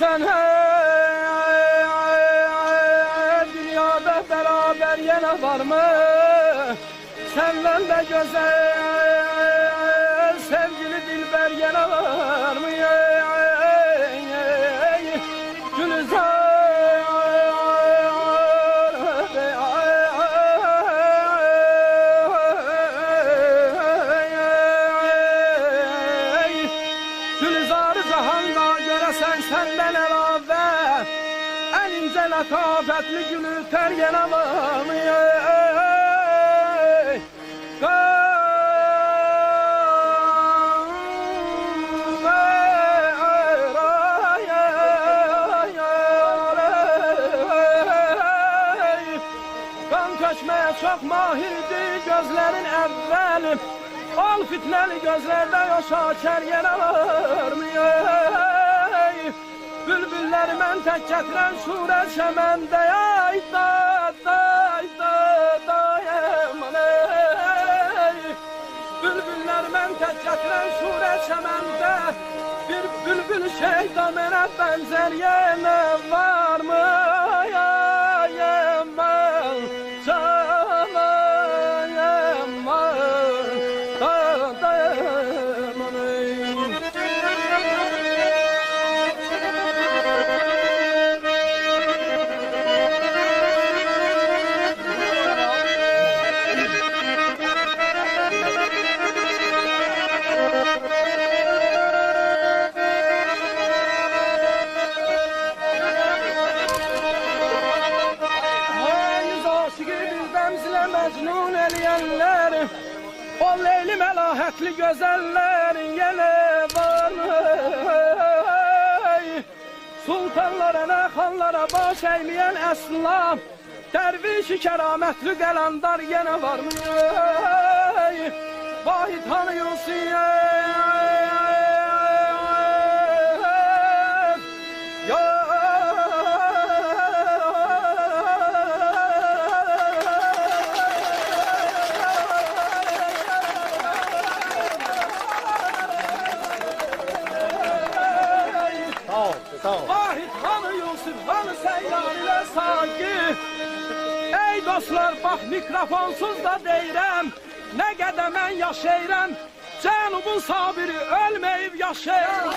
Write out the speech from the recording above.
görürsen dünyada beraber yine var mı? Senden de güzel sevgili dilber yine var mı? Gülizar senden elave en ince letafetli gülü tergene var mı? Kan köçmeye çok mahirdi gözlerin evvelim. Al fitneli gözlerde yaşa kergene var mı? Bülbüller mən tək gətirən şurə çəməndə ay da Bülbüller mən tək gətirən şurə çəməndə bir bülbül şeyda mənə bənzər yenə var mı? Mecnun eleyenler, o leyli melahetli güzellerin yine var mı? Sultanlara, nehanlara baş eğmeyen esnaf, dervişi kerametli gelandar yine var mı? Vahid tanıyorsun Vahid hanı Yusuf, hanı Seyran ile sanki. Ey dostlar bak mikrofonsuz da deyirəm, ne qədər mən yaşayıram, Cənubun sabiri ölmeyib yaşayan.